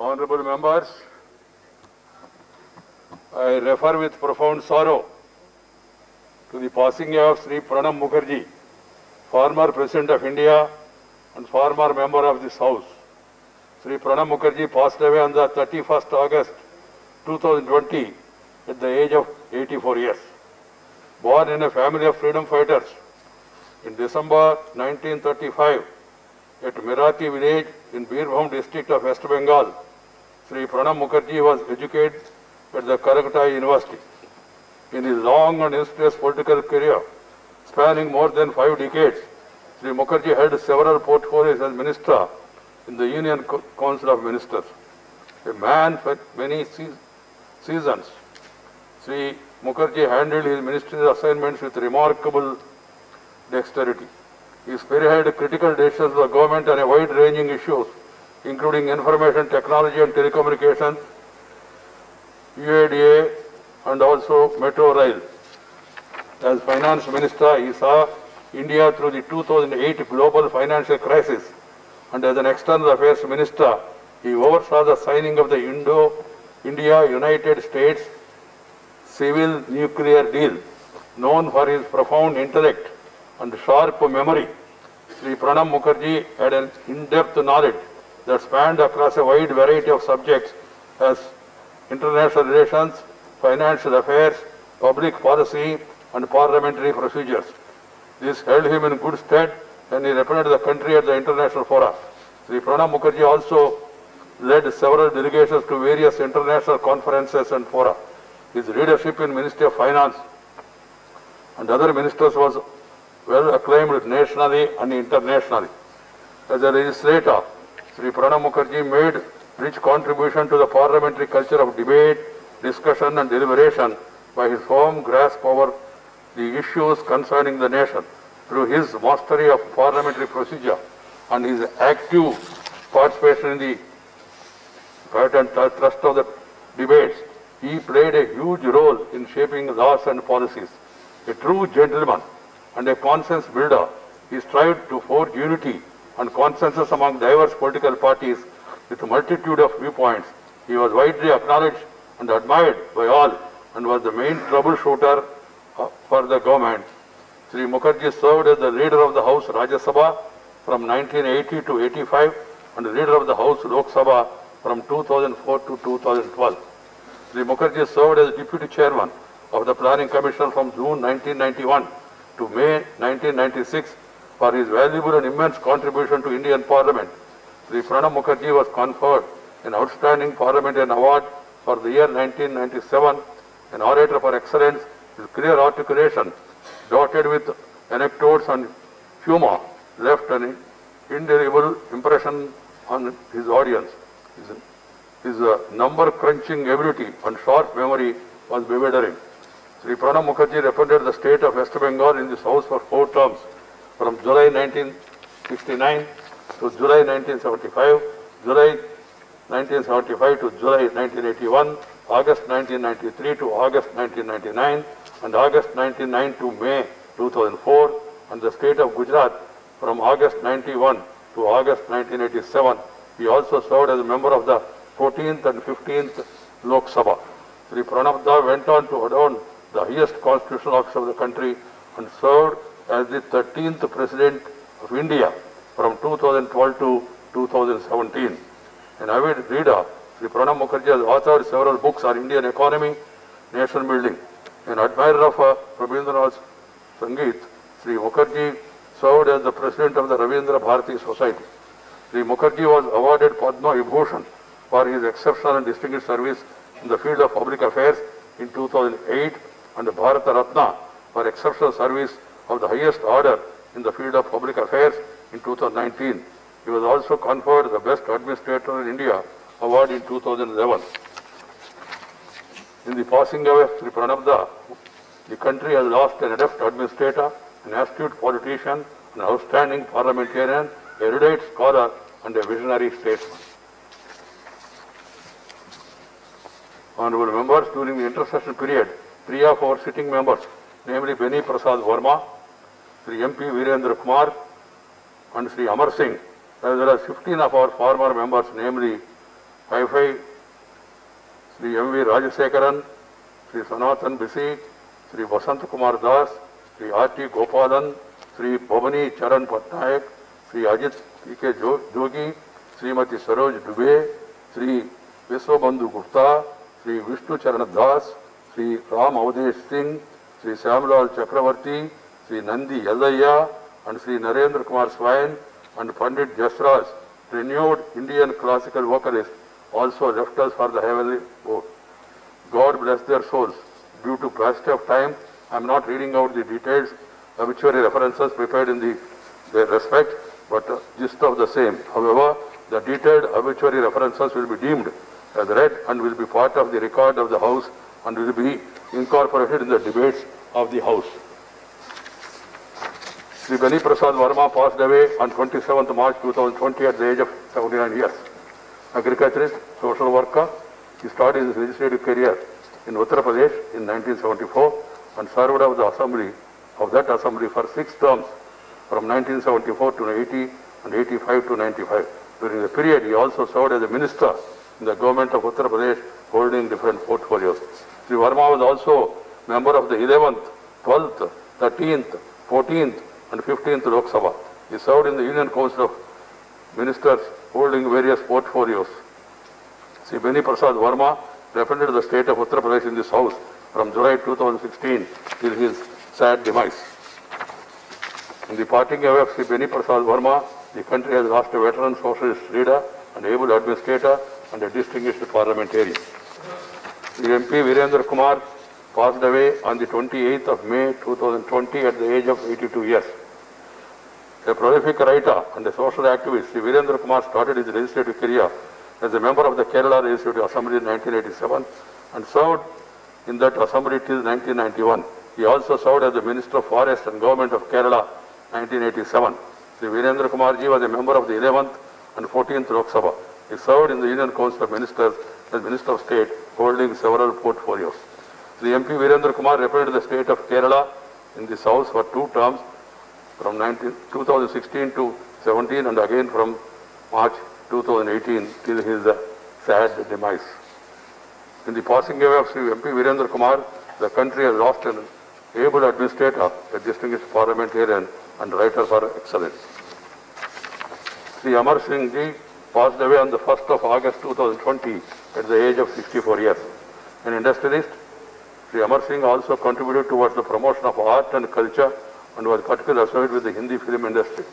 Honorable members, I refer with profound sorrow to the passing of Sri Pranab Mukherjee, former President of India and former member of this House. Sri Pranab Mukherjee passed away on the 31st August 2020 at the age of 84 years. Born in a family of freedom fighters in December 1935 at Merathi village in Birbhum district of West Bengal, Sri Pranab Mukherjee was educated at the Calcutta University. In his long and illustrious political career, spanning more than 5 decades, Sri Mukherjee held several portfolios as minister in the Union Council of Ministers. A man for many seasons, Sri Mukherjee handled his ministerial assignments with remarkable dexterity. He spearheaded critical decisions of the government on a wide-ranging issues, including information technology and telecommunications, UADA, and also Metro Rail. As Finance Minister, he saw India through the 2008 global financial crisis, and as an External Affairs Minister, he oversaw the signing of the India-United States Civil Nuclear Deal. Known for his profound intellect and sharp memory, Sri Pranab Mukherjee had an in-depth knowledge that spanned across a wide variety of subjects as international relations, financial affairs, public policy, and parliamentary procedures. This held him in good stead and he represented the country at the international fora. Sri Pranab Mukherjee also led several delegations to various international conferences and fora. His leadership in Ministry of Finance and other ministers was well acclaimed nationally and internationally. As a legislator, Sri Pranab Mukherjee made rich contribution to the parliamentary culture of debate, discussion and deliberation by his firm grasp over the issues concerning the nation. Through his mastery of parliamentary procedure and his active participation in the pattern thrust of the debates, he played a huge role in shaping laws and policies. A true gentleman and a consensus builder, he strived to forge unity and consensus among diverse political parties with a multitude of viewpoints. He was widely acknowledged and admired by all and was the main troubleshooter for the government. Sri Mukherjee served as the leader of the House Rajya Sabha from 1980 to 85 and the leader of the House Lok Sabha from 2004 to 2012. Sri Mukherjee served as Deputy Chairman of the Planning Commission from June 1991 to May 1996 for his valuable and immense contribution to Indian Parliament. Sri Pranab Mukherjee was conferred an outstanding parliamentarian award for the year 1997, an orator for excellence. His clear articulation, dotted with anecdotes and humor, left an indelible impression on his audience. His number-crunching ability and sharp memory was bewildering. Sri Pranab Mukherjee represented the state of West Bengal in this House for 4 terms, from July 1969 to July 1975, July 1975 to July 1981, August 1993 to August 1999, and August 1999 to May 2004, and the state of Gujarat from August 91 to August 1987. He also served as a member of the 14th and 15th Lok Sabha. Sri Pranab went on to adorn the highest constitutional office of the country and served as the 13th President of India from 2012 to 2017. An avid reader, Sri Pranab Mukherjee has authored several books on Indian economy, nation building. An admirer of Rabindranath Sangeet, Sri Mukherjee served as the President of the Ravindra Bharati Society. Sri Mukherjee was awarded Padma Vibhushan for his exceptional and distinguished service in the field of public affairs in 2008 and the Bharata Ratna for exceptional service of the highest order in the field of public affairs in 2019. He was also conferred the Best Administrator in India award in 2011. In the passing away of Sri Pranab, the country has lost an adept administrator, an astute politician, an outstanding parliamentarian, erudite scholar, and a visionary statesman. Honorable members, during the intersession period, 3 of our sitting members, namely Beni Prasad Verma, Sri MP Virendra Kumar, and Sri Amar Singh, as well as 15 of our former members, namely Hi-Fi, Sri M.V. Rajasekaran, Sri Sanatan Bisi, Sri Vasant Kumar Das, Sri R.T. Gopalan, Sri Bhavani Charan Patnaik, Sri Ajit P.K. Jogi, Srimati Saroj Dubey, Sri Viswabandhu Gupta, Sri Vishnu Charan Das, Sri Ram Avdesh Singh, Sri Shyamlal Chakravarti, Sri Nandi Yadaya, and Sri Narendra Kumar Swain, and Pandit Jasraj, renewed Indian classical vocalist, also left us for the heavenly boat. God bless their souls. Due to paucity of time, I am not reading out the details, obituary references prepared in their respect, but gist of the same. However, the detailed obituary references will be deemed as read and will be part of the record of the House and will be incorporated in the debates of the House. Sri Beni Prasad Verma passed away on 27th March 2020 at the age of 79 years. Agriculturist, social worker, he started his legislative career in Uttar Pradesh in 1974 and served of that assembly for 6 terms from 1974 to 80 and 85 to 95. During the period, he also served as a minister in the government of Uttar Pradesh, holding different portfolios. Sri Verma was also member of the 11th, 12th, 13th, 14th and 15th Lok Sabha. He served in the Union Council of Ministers, holding various portfolios. Sri Beni Prasad Verma represented the state of Uttar Pradesh in this House from July 2016 till his sad demise. In the parting away of Sri Beni Prasad Verma, the country has lost a veteran socialist leader, an able administrator, and a distinguished parliamentarian. Sri MP Virendra Kumar passed away on the 28th of May 2020 at the age of 82 years. A prolific writer and a social activist, Sri Virendra Kumar started his legislative career as a member of the Kerala Legislative Assembly in 1987 and served in that assembly till 1991. He also served as the Minister of Forest and Government of Kerala 1987. Sri Virendra Kumarji was a member of the 11th and 14th Lok Sabha. He served in the Union Council of Ministers as Minister of State, holding several portfolios. Sri MP Virendra Kumar represented the state of Kerala in this House for 2 terms from 2016 to 17 and again from March 2018 till his sad demise. In the passing away of Sri MP Virendra Kumar, the country has lost an able administrator, a distinguished parliamentarian and writer for excellence. Sri Amar Singh Ji passed away on the 1st of August 2020 at the age of 64 years. An industrialist, Sri Amar Singh also contributed towards the promotion of art and culture and was particularly associated with the Hindi film industry.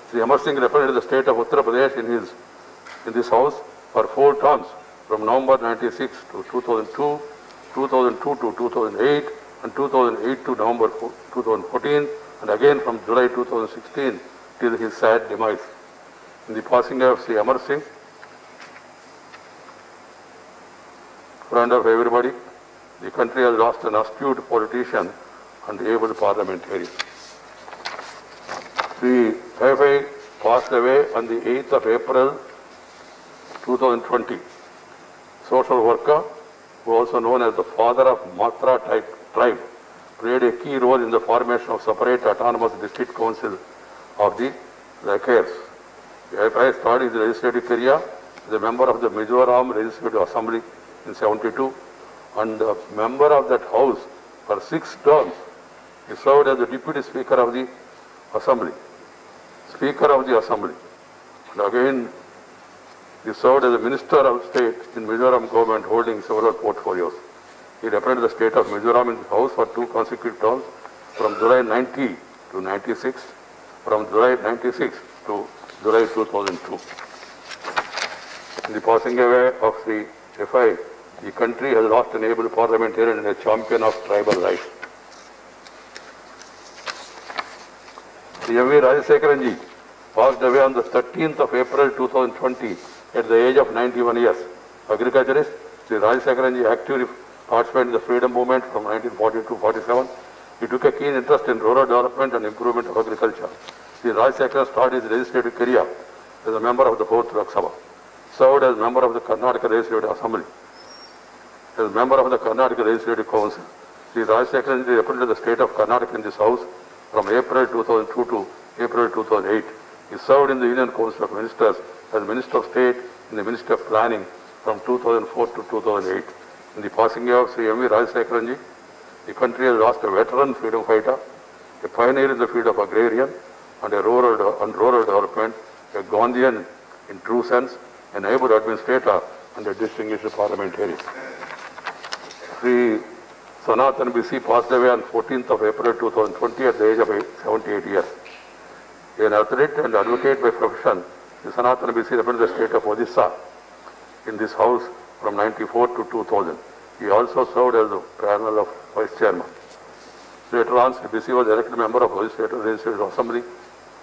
Sri Amar Singh represented the state of Uttar Pradesh in this House for 4 terms from November 96 to 2002, 2002 to 2008 and 2008 to November 2014 and again from July 2016 till his sad demise. In the passing of Sri Amar Singh, friend of everybody, the country has lost an astute politician and able parliamentarian. Sri Hi-Fi passed away on the 8th of April 2020. Social worker, who also known as the father of Matra tribe, played a key role in the formation of separate autonomous district council of the Lakers. Hi-Fi started his legislative career as a member of the Mizoram Legislative Assembly in 72 and a member of that house for 6 terms. He served as the Deputy Speaker of the Assembly. And again, he served as a Minister of State in Mizoram government holding several portfolios. He represented the state of Mizoram in the House for 2 consecutive terms from July 90 to 96, from July 96 to July 2002. In the passing away of Sri Hi-Fi, the country has lost an able parliamentarian and a champion of tribal rights. Sri M.V. Rajasekaran Ji passed away on the 13th of April 2020 at the age of 91 years. Agriculturist, Sri Rajasekaran Ji actively participated in the freedom movement from 1940 to 47. He took a keen interest in rural development and improvement of agriculture. Sri Rajasekaran started his legislative career as a member of the 4th Lok Sabha, served as member of the Karnataka Legislative Assembly. as member of the Karnataka Legislative Council. Sri Rajsekaran represented the state of Karnataka in this House from April 2002 to April 2008. He served in the Union Council of Ministers as Minister of State in the Ministry of Planning from 2004 to 2008. In the passing of Sri M.V. Rajsekaran, the country has lost a veteran freedom fighter, a pioneer in the field of agrarian and rural development, a Gandhian in true sense, an able administrator and a distinguished parliamentarian. Sri Sanatan BC passed away on 14th of April 2020 at the age of 78 years. An athlete and advocate by profession, Sri Sanatan BC represented the state of Odisha in this House from 94 to 2000. He also served as the panel of Vice Chairman. Later on, Sri BC was elected member of Odisha Legislative Assembly,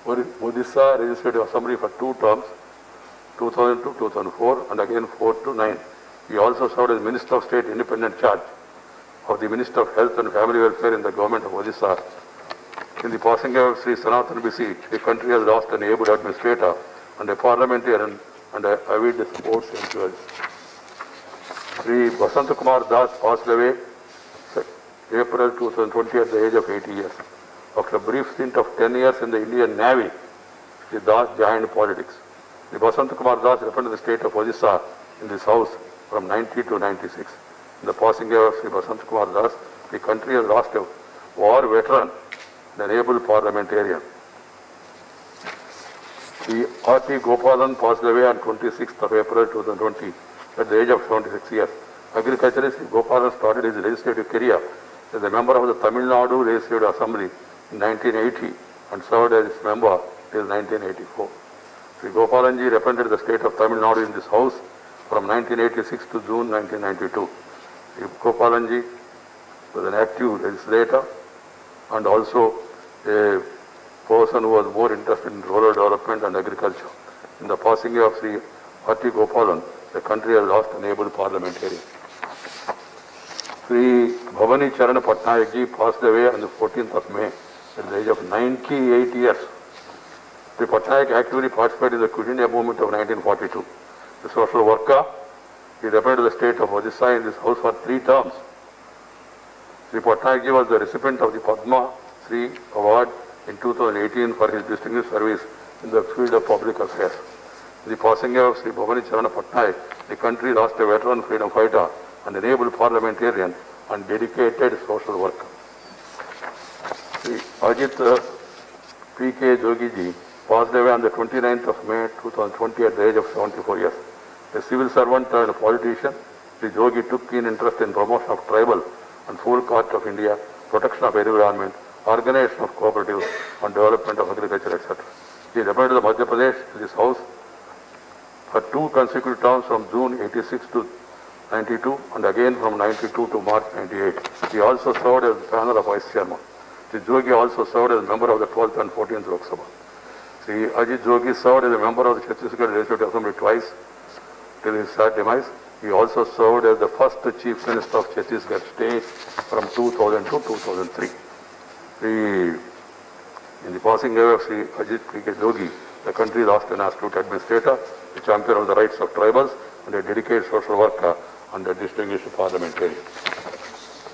Odisha Legislative Assembly for 2 terms, 2002, 2004 and again 4 to 9. He also served as Minister of State Independent Charge of the Minister of Health and Family Welfare in the government of Odisha. In the passing of Sri Sanatan BC, the country has lost an able administrator and a parliamentarian and an avid sports enthusiast. Sri Vasant Kumar Das passed away April 2020 at the age of 80 years. After a brief stint of 10 years in the Indian Navy, Sri Das joined politics. Sri Vasant Kumar Das represented the state of Odisha in this House from 90 to 96. In the passing of Sri Vasant Kumar Das, the country has lost a war veteran and an able parliamentarian. Sri R.T. Gopalan passed away on 26th of April 2020 at the age of 76 years. Agriculturist Sri Gopalan started his legislative career as a member of the Tamil Nadu Legislative Assembly in 1980 and served as its member till 1984. Sri Gopalanji represented the state of Tamil Nadu in this House from 1986 to June 1992. Sri Gopalanji was an active legislator and also a person who was more interested in rural development and agriculture. In the passing of Sri R.T. Gopalan, the country has lost an able parliamentarian. Sri Bhavani Charan Patnaik ji passed away on the 14th of May at the age of 98 years. Sri Patnaik actively participated in the Quit India movement of 1942. The social worker, he represented the state of Odisha in this House for 3 terms. Sri Patnaik ji was the recipient of the Padma Shri Award in 2018 for his distinguished service in the field of public affairs. In the passing of Sri Bhavani Charan Patnaik, the country lost a veteran freedom fighter and an able parliamentarian and dedicated social worker. Sri Ajit P.K. Jogi ji passed away on the 29th of May 2020 at the age of 74 years. A civil servant and a politician, Sri Jogi took keen interest in promotion of tribal and folk art of India, protection of environment, organization of cooperatives and development of agriculture, etc. He represented Madhya Pradesh in this House for 2 consecutive terms from June 86 to 92 and again from 92 to March 98. He also served as the panel of Vice Chairman. Sri Jogi also served as a member of the 12th and 14th Lok Sabha. Sri Ajit Jogi served as a member of the Chhattisgarh Legislative Assembly twice till his sad demise. He also served as the first Chief Minister of Chhattisgarh State from 2000 to 2003. In the passing away of Sri Ajit P.K. Jogi, the country lost an astute administrator, a champion of the rights of tribals, and a dedicated social worker and a distinguished parliamentarian.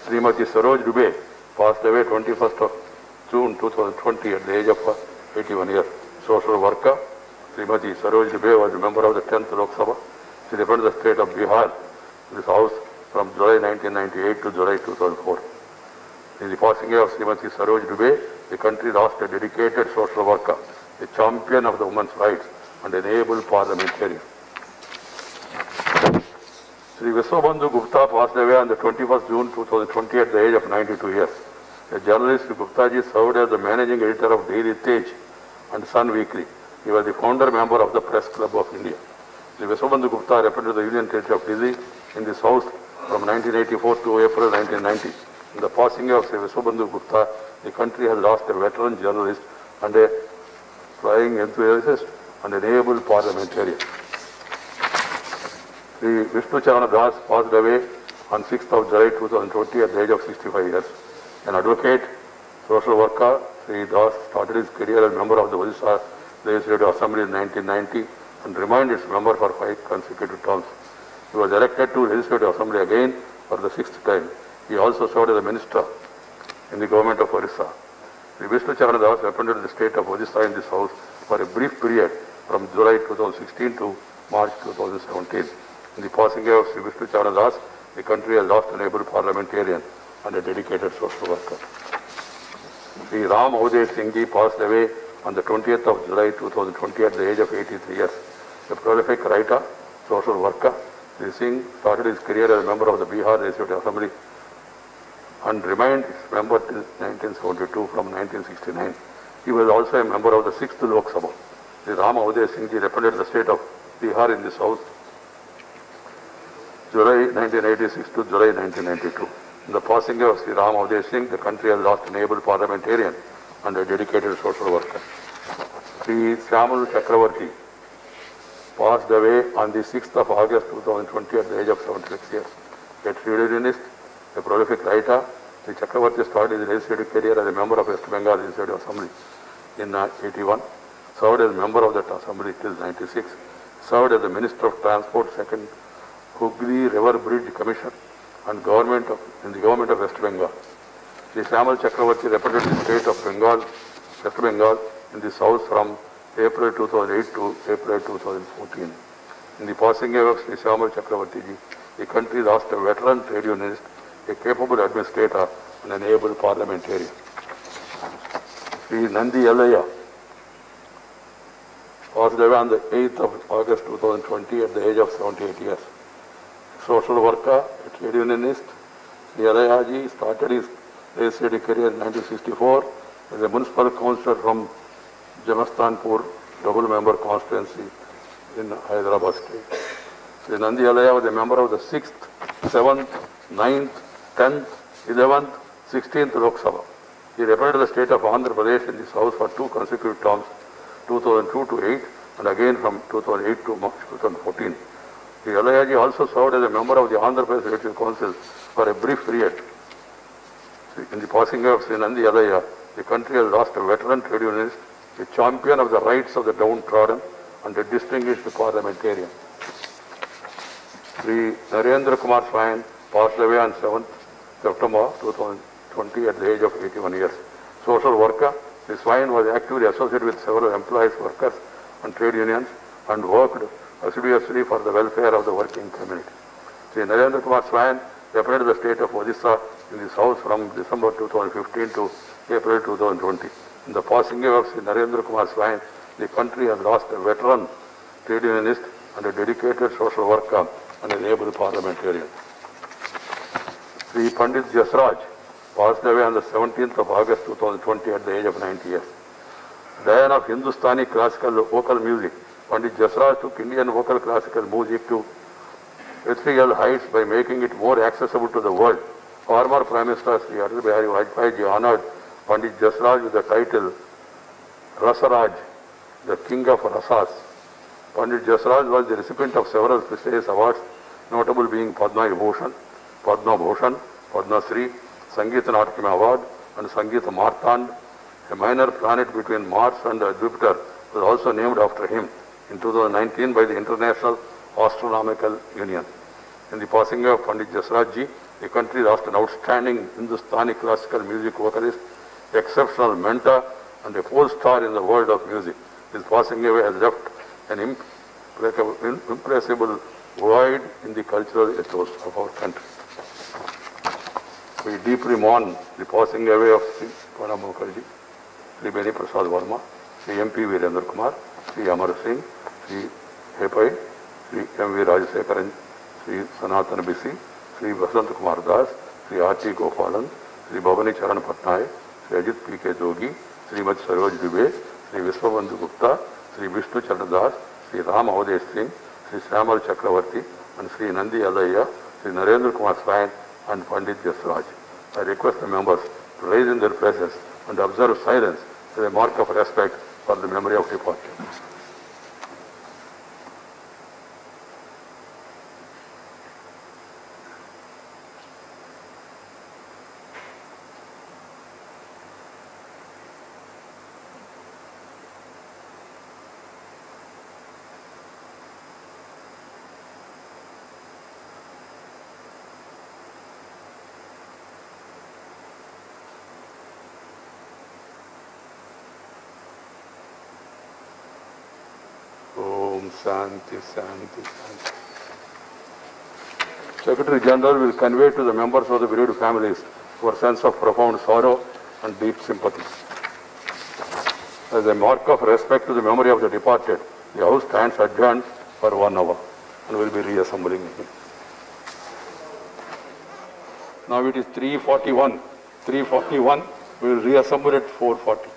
Srimati Saroj Dubey passed away 21st of June 2020 at the age of 81 years. Social worker, Srimati Saroj Dubey was a member of the 10th Lok Sabha. She represented the state of Bihar in this House from July 1998 to July 2004. In the passing of Srimati Saroj Dubey, the country lost a dedicated social worker, a champion of the women's rights, and an able parliamentarian. Sri Vishwabandhu Gupta passed away on the 21st June 2020 at the age of 92 years. A journalist, Guptaji served as the managing editor of Daily Tej and Sun Weekly. He was the founder member of the Press Club of India. Sri Vishwabandhu Gupta represented the Union Territory of Delhi in this House from 1984 to April 1990. In the passing of Sri Vishwabandhu Gupta, the country has lost a veteran journalist and a flying enthusiast and an able parliamentarian. Sri Vishnu Chavana Das passed away on 6th of July 2020 at the age of 65 years. An advocate, social worker, Sri Das started his career as member of the Odisha Legislative Assembly in 1990 and remained its member for 5 consecutive terms. He was elected to Legislative Assembly again for the sixth time. He also served as a minister in the government of Orissa. Sri Vishnu Charan Das represented the state of Odisha in this house for a brief period from July 2016 to March 2017. In the passing away of Sri Vishnu Charan Das, the country has lost an able parliamentarian and a dedicated social worker. Sri Ram Uday Singh Ji passed away on the 20th of July 2020 at the age of 83 years. A prolific writer, social worker, Sri Singh started his career as a member of the Bihar Legislative Assembly and remained its member till 1972 from 1969. He was also a member of the 6th Lok Sabha. Sri Ram Uday Singh Ji represented the state of Bihar in this house July 1986 to July 1992. In the passing of Sri Ram Uday Singh, the country has lost an able parliamentarian and a dedicated social worker. Sri Syamal Chakravarti passed away on the 6th of August 2020 at the age of 76 years. A trade unionist, a prolific writer, Sri Chakravarti started his legislative career as a member of West Bengal Legislative Assembly in 81, served as a member of that assembly till 96, served as the Minister of Transport, second Hooghly River Bridge Commission and in the government of West Bengal. Sri Syamal Chakravarti represented the state of West Bengal in this house from April 2008 to April 2014. In the passing away of Sri Syamal Chakravarti ji, the country lost a veteran trade unionist, a capable administrator and an able parliamentarian. Sri Nandi Yallaiah passed away on the 8th of August 2020 at the age of 78 years. Social worker, a trade unionist, Sri Yallaiah ji started his legislative career in 1964 as a municipal councillor from Jamastanpur, double-member constituency in Hyderabad state. Sri Nandi Yallaiah was a member of the 6th, 7th, 9th, 10th, 11th, 16th Lok Sabha. He represented the state of Andhra Pradesh in this house for 2 consecutive terms, 2002 to 8 and again from 2008 to March 2014. Sri Yallaiah ji also served as a member of the Andhra Pradesh Legislative Council for a brief period. In the passing of Sri Nandi Yallaiah, the country has lost a veteran trade unionist, a champion of the rights of the downtrodden and a distinguished parliamentarian. Sri Narendra Kumar Swain passed away on 7th September 2020 at the age of 81 years. Social worker, Sri Swain was actively associated with several employees, workers and trade unions and worked assiduously for the welfare of the working community. Sri Narendra Kumar Swain represented the state of Odisha in this house from December 2015 to April 2020. In the passing away of Sri Narendra Kumar Swain, the country has lost a veteran trade unionist and a dedicated social worker and an able parliamentarian. Sri Pandit Jasraj passed away on the 17th of August 2020 at the age of 90 years. Lion of Hindustani classical vocal music, Pandit Jasraj took Indian vocal classical music to ethereal heights by making it more accessible to the world. Former Prime Minister Sri Atal Bihari Vajpayee ji honored Pandit Jasraj with the title Rasaraj, the King of Rasas. Pandit Jasraj was the recipient of several prestigious awards, notable being Padma Vibhushan, Padma Bhushan, Padma Shri, Sangeeta Natakam Award and Sangeeta Martand. A minor planet between Mars and Jupiter was also named after him in 2019 by the International Astronomical Union. In the passing of Pandit Jasraj ji, the country lost an outstanding Hindustani classical music vocalist, exceptional mentor and a pole star in the world of music. His passing away has left an impressible void in the cultural ethos of our country. We deeply mourn the passing away of Sri Pranab Mukherjee, Sri Beni Prasad Verma, Sri M.P. Virendra Kumar, Sri Amar Singh, Sri Hepai, Sri M.V. Rajasekaran, Sri Sanatan Bisi, Sri Vasant Kumar Das, Sri R.T. Gopalan, Sri Bhavani Charan Patnaik, Sri Ajit P.K. Jogi, Sri Mati Saroj Dubey, Sri Vishwabandhu Gupta, Sri Vishnu Charan Das, Sri Ram Uday Singh, Sri Syamal Chakravarti and Sri Nandi Yallaiah, Sri Narendra Kumar Swain and Pandit Jasraj. I request the members to rise in their places and observe silence as a mark of respect for the memory of departure. Shanti, Shanti, Shanti. Secretary General will convey to the members of the bereaved families our sense of profound sorrow and deep sympathy. As a mark of respect to the memory of the departed, the House stands adjourned for 1 hour and will be reassembling. Now it is 3:41. 3:41. We will reassemble at 4:40.